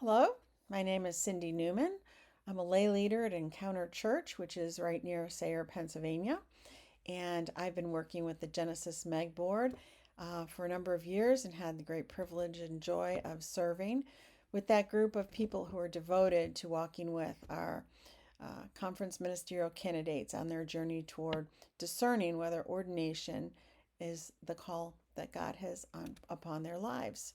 Hello, my name is Cindy Newman. I'm a lay leader at Encounter Church, which is right near Sayre, Pennsylvania. And I've been working with the Genesis MEG board for a number of years and had the great privilege and joy of serving with that group of people who are devoted to walking with our conference ministerial candidates on their journey toward discerning whether ordination is the call that God has upon their lives.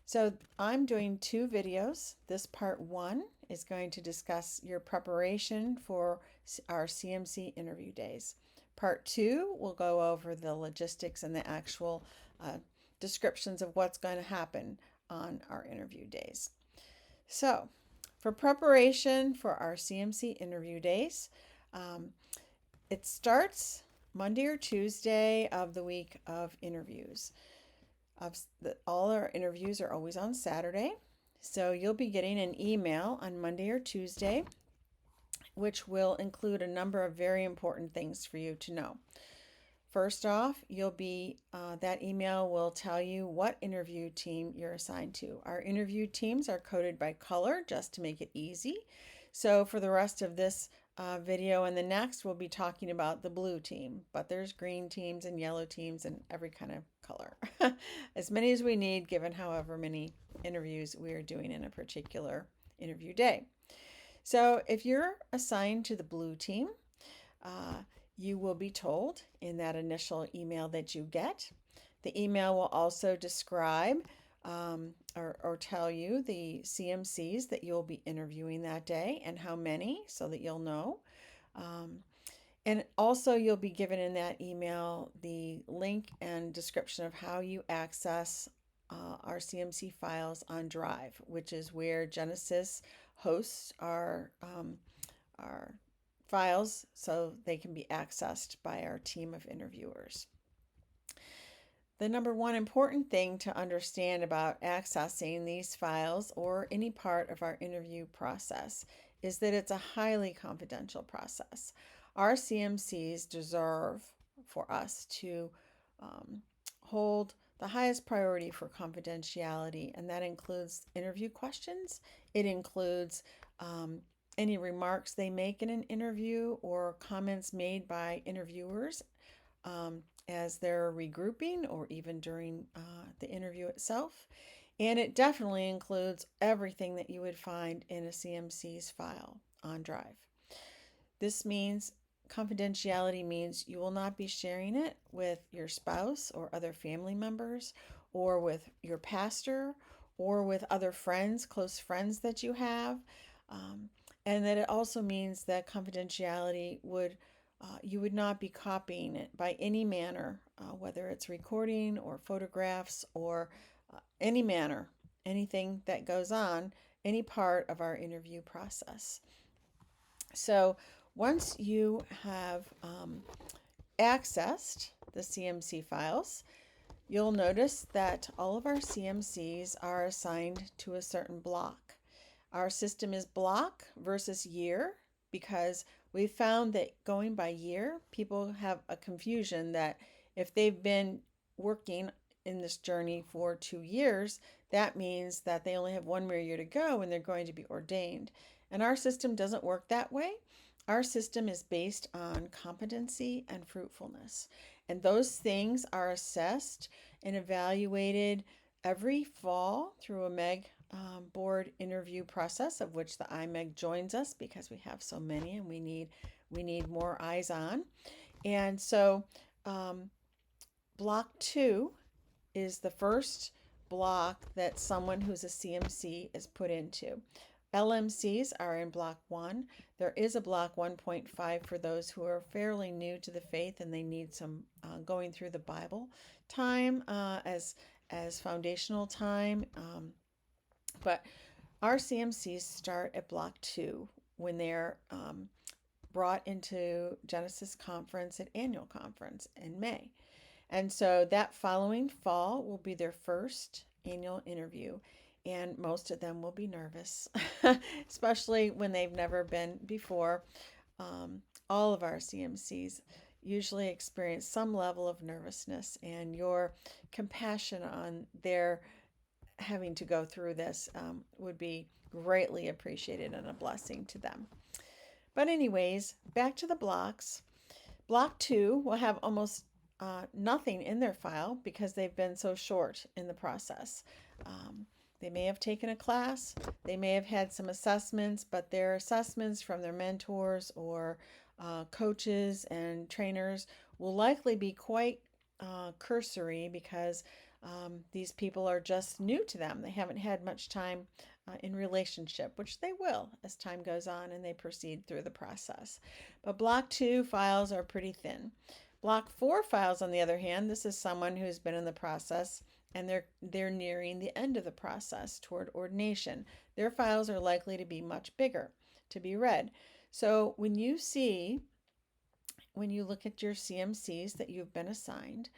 So I'm doing two videos. This part one is going to discuss your preparation for our CMC interview days. Part two will go over the logistics and the actual descriptions of what's going to happen on our interview days. So, for preparation for our CMC interview days, um, it starts Monday or Tuesday of the week of interviews. All our interviews are always on Saturday. So you'll be getting an email on Monday or Tuesday, which will include a number of very important things for you to know. First off, that email will tell you what interview team you're assigned to. Our interview teams are coded by color just to make it easy. So for the rest of this video and the next, we'll be talking about the blue team, but there's green teams and yellow teams and every kind of color. As many as we need, given however many interviews we are doing in a particular interview day. So if you're assigned to the blue team, uh, you will be told in that initial email that you get. The email will also describe or tell you the CMCs that you'll be interviewing that day and how many so that you'll know. And also, you'll be given in that email the link and description of how you access our CMC files on Drive, which is where Genesis hosts our files so they can be accessed by our team of interviewers. The number one important thing to understand about accessing these files or any part of our interview process is that it's a highly confidential process. Our CMCs deserve for us to hold the highest priority for confidentiality, and that includes interview questions. It includes any remarks they make in an interview or comments made by interviewers as they're regrouping or even during the interview itself. And it definitely includes everything that you would find in a CMC's file on Drive. This means confidentiality means you will not be sharing it with your spouse or other family members or with your pastor or with other friends, close friends that you have. And that it also means that confidentiality would you would not be copying it by any manner, whether it's recording or photographs or any manner, anything that goes on, any part of our interview process. So once you have accessed the CMC files, you'll notice that all of our CMCs are assigned to a certain block. Our system is block versus year because we found that going by year, people have a confusion that if they've been working in this journey for 2 years, that means that they only have one more year to go and they're going to be ordained. And our system doesn't work that way. Our system is based on competency and fruitfulness. And those things are assessed and evaluated every fall through a MEG board interview process, of which the I-MEG joins us because we have so many and we need more eyes on. And so block 2 is the first block that someone who's a CMC is put into. LMCs are in block 1. There is a block 1.5 for those who are fairly new to the faith and they need some going through the Bible time as foundational time. But our CMCs start at block 2 when they're brought into Genesis Conference at annual conference in May. And so that following fall will be their first annual interview. And most of them will be nervous, especially when they've never been before. All of our CMCs usually experience some level of nervousness, and your compassion on their having to go through this would be greatly appreciated and a blessing to them. But anyways, back to the blocks. Block 2 will have almost nothing in their file because they've been so short in the process. They may have taken a class, they may have had some assessments, but their assessments from their mentors or coaches and trainers will likely be quite cursory because these people are just new to them. They haven't had much time in relationship, which they will as time goes on and they proceed through the process. But Block 2 files are pretty thin. Block 4 files, on the other hand, this is someone who's been in the process and they're nearing the end of the process toward ordination. Their files are likely to be much bigger to be read. So when you look at your CMCs that you've been assigned,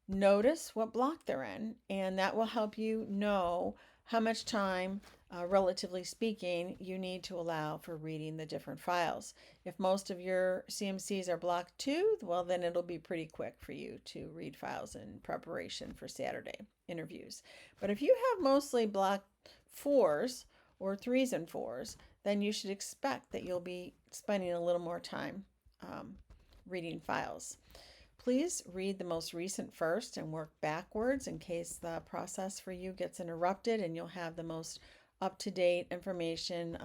notice what block they're in, and that will help you know how much time, relatively speaking, you need to allow for reading the different files. If most of your CMCs are block 2, well, then it'll be pretty quick for you to read files in preparation for Saturday interviews. But if you have mostly block 4s or 3s and 4s, then you should expect that you'll be spending a little more time reading files. Please read the most recent first and work backwards in case the process for you gets interrupted, and you'll have the most up-to-date information,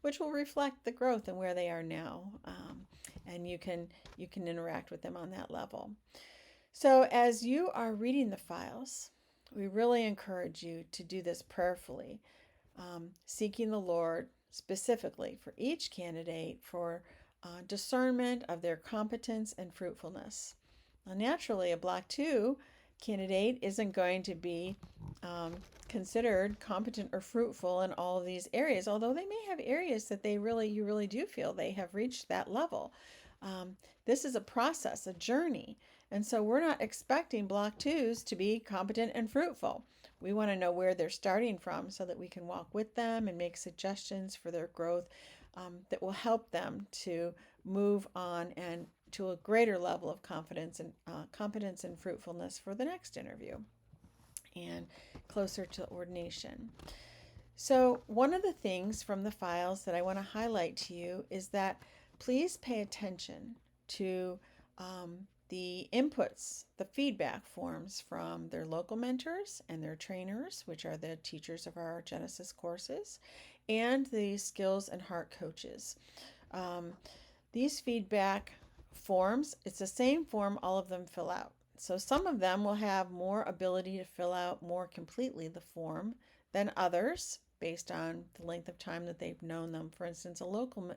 which will reflect the growth and where they are now, and you can interact with them on that level. So as you are reading the files, we really encourage you to do this prayerfully, seeking the Lord specifically for each candidate for discernment of their competence and fruitfulness. Now, naturally, a Block 2 candidate isn't going to be considered competent or fruitful in all of these areas, although they may have areas that you really do feel they have reached that level. This is a process, a journey, and so we're not expecting Block 2s to be competent and fruitful. We want to know where they're starting from so that we can walk with them and make suggestions for their growth that will help them to move on and to a greater level of confidence and competence and fruitfulness for the next interview and closer to ordination. So one of the things from the files that I want to highlight to you is that please pay attention to the inputs, the feedback forms from their local mentors and their trainers, which are the teachers of our Genesis courses, and the skills and heart coaches. These feedback forms, it's the same form all of them fill out. So some of them will have more ability to fill out more completely the form than others based on the length of time that they've known them. For instance, a local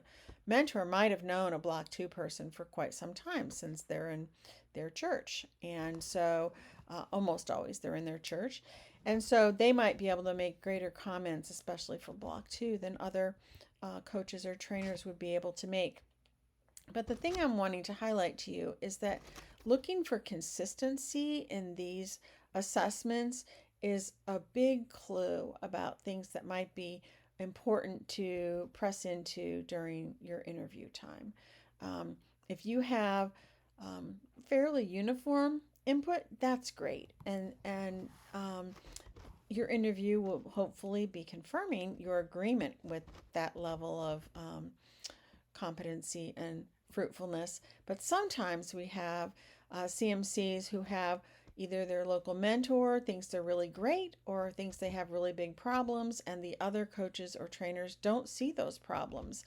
mentor might have known a Block 2 person for quite some time since they're in their church. And so almost always they're in their church. And so they might be able to make greater comments, especially for Block 2, than other coaches or trainers would be able to make. But the thing I'm wanting to highlight to you is that looking for consistency in these assessments is a big clue about things that might be important to press into during your interview time. If you have fairly uniform input, that's great. And your interview will hopefully be confirming your agreement with that level of competency and fruitfulness. But sometimes we have CMCs who have either their local mentor thinks they're really great or thinks they have really big problems, and the other coaches or trainers don't see those problems.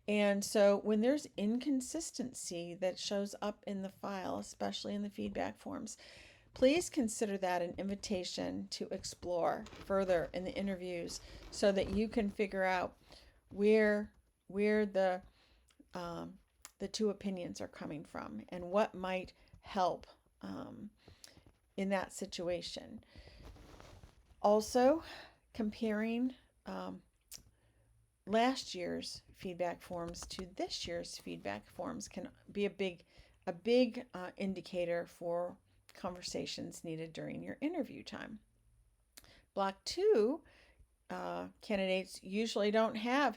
And so when there's inconsistency that shows up in the file, especially in the feedback forms, please consider that an invitation to explore further in the interviews so that you can figure out where the two opinions are coming from and what might help in that situation. Also, comparing last year's feedback forms to this year's feedback forms can be a big indicator for conversations needed during your interview time. Block 2 candidates usually won't have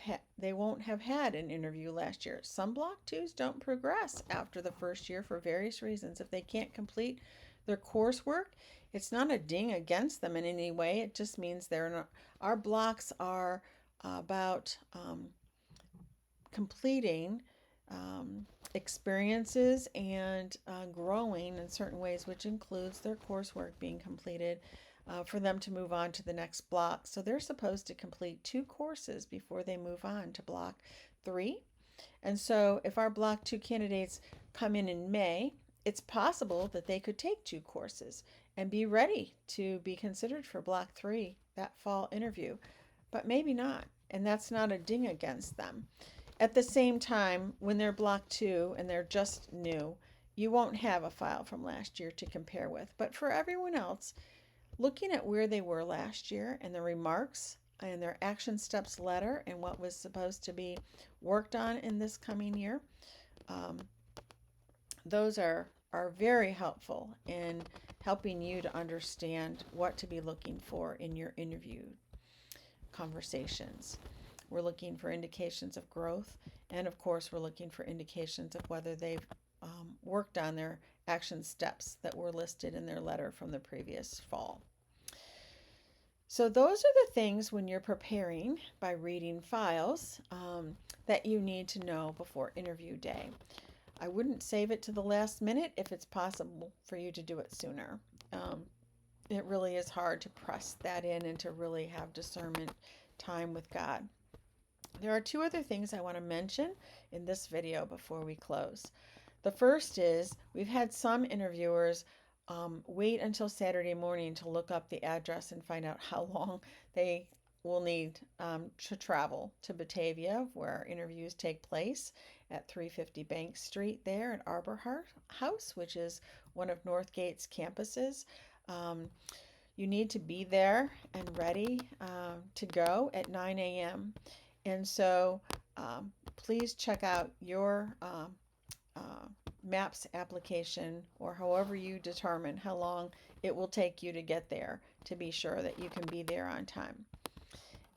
had an interview last year. Some Block 2s don't progress after the first year for various reasons. If they can't complete their coursework, it's not a ding against them in any way. It just means they're not, our blocks are about completing experiences and growing in certain ways, which includes their coursework being completed for them to move on to the next block. So they're supposed to complete 2 courses before they move on to block 3. And so if our block 2 candidates come in May, it's possible that they could take 2 courses and be ready to be considered for block 3, that fall interview, but maybe not. And that's not a ding against them. At the same time, when they're block 2 and they're just new, you won't have a file from last year to compare with. But for everyone else, looking at where they were last year and the remarks and their action steps letter and what was supposed to be worked on in this coming year, um, those are very helpful in helping you to understand what to be looking for in your interview conversations. We're looking for indications of growth, and of course, we're looking for indications of whether they've worked on their action steps that were listed in their letter from the previous fall. So those are the things when you're preparing by reading files that you need to know before interview day. I wouldn't save it to the last minute if it's possible for you to do it sooner. It really is hard to press that in and to really have discernment time with God. There are 2 other things I want to mention in this video before we close. The first is we've had some interviewers wait until Saturday morning to look up the address and find out how long they will need to travel to Batavia, where our interviews take place at 350 Bank Street there at Arbor House, which is one of Northgate's campuses. You need to be there and ready to go at 9 a.m. And so please check out your MAPS application, or however you determine how long it will take you to get there, to be sure that you can be there on time.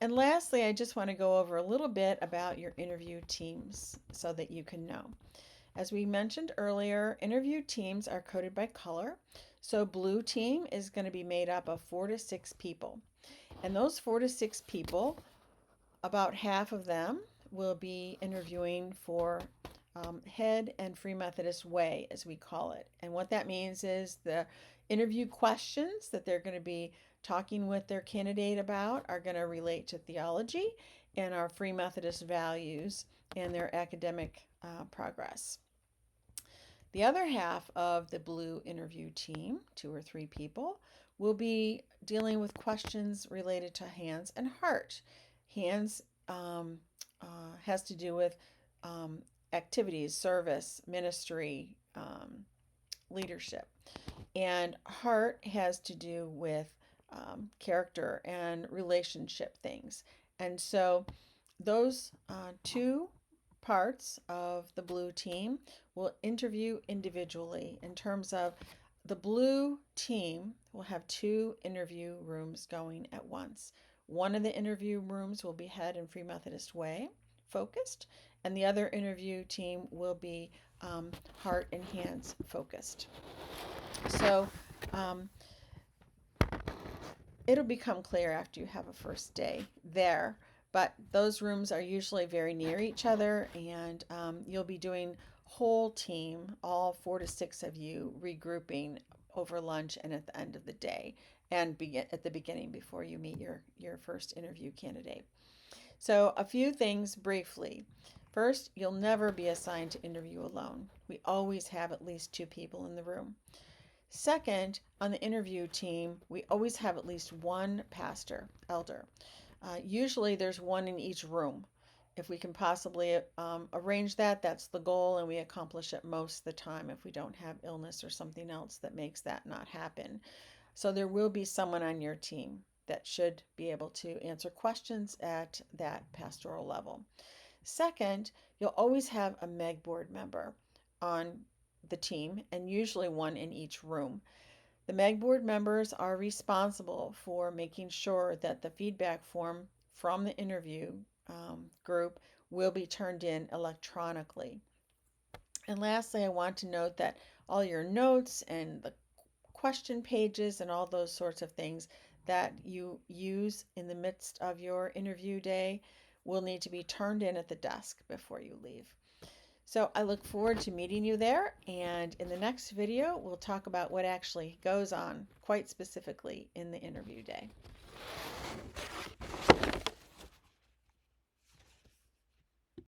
And lastly, I just want to go over a little bit about your interview teams so that you can know. As we mentioned earlier, interview teams are coded by color. So blue team is going to be made up of 4 to 6 people. And those 4 to 6 people, about half of them will be interviewing for Head and Free Methodist Way, as we call it. And what that means is the interview questions that they're going to be talking with their candidate about are going to relate to theology and our Free Methodist values and their academic progress. The other half of the blue interview team, 2 or 3 people, will be dealing with questions related to hands and heart. Hands has to do with activities, service, ministry, leadership. And heart has to do with character and relationship things. And so those 2 parts of the blue team will interview individually. In terms of the blue team will have 2 interview rooms going at once. One of the interview rooms will be Head and Free Methodist Way focused, and the other interview team will be heart and hands focused. So it'll become clear after you have a first day there, but those rooms are usually very near each other, and you'll be doing whole team, all 4 to 6 of you, regrouping over lunch and at the end of the day, and at the beginning before you meet your first interview candidate. So a few things briefly. First, you'll never be assigned to interview alone. We always have at least 2 people in the room. Second, on the interview team, we always have at least 1 pastor, elder. Usually there's 1 in each room. If we can possibly arrange that, that's the goal, and we accomplish it most of the time if we don't have illness or something else that makes that not happen. So there will be someone on your team that should be able to answer questions at that pastoral level. Second, you'll always have a MEG board member on the team, and usually 1 in each room. The MEG board members are responsible for making sure that the feedback form from the interview group will be turned in electronically. And lastly, I want to note that all your notes and the question pages and all those sorts of things that you use in the midst of your interview day will need to be turned in at the desk before you leave. So I look forward to meeting you there, and in the next video we'll talk about what actually goes on quite specifically in the interview day.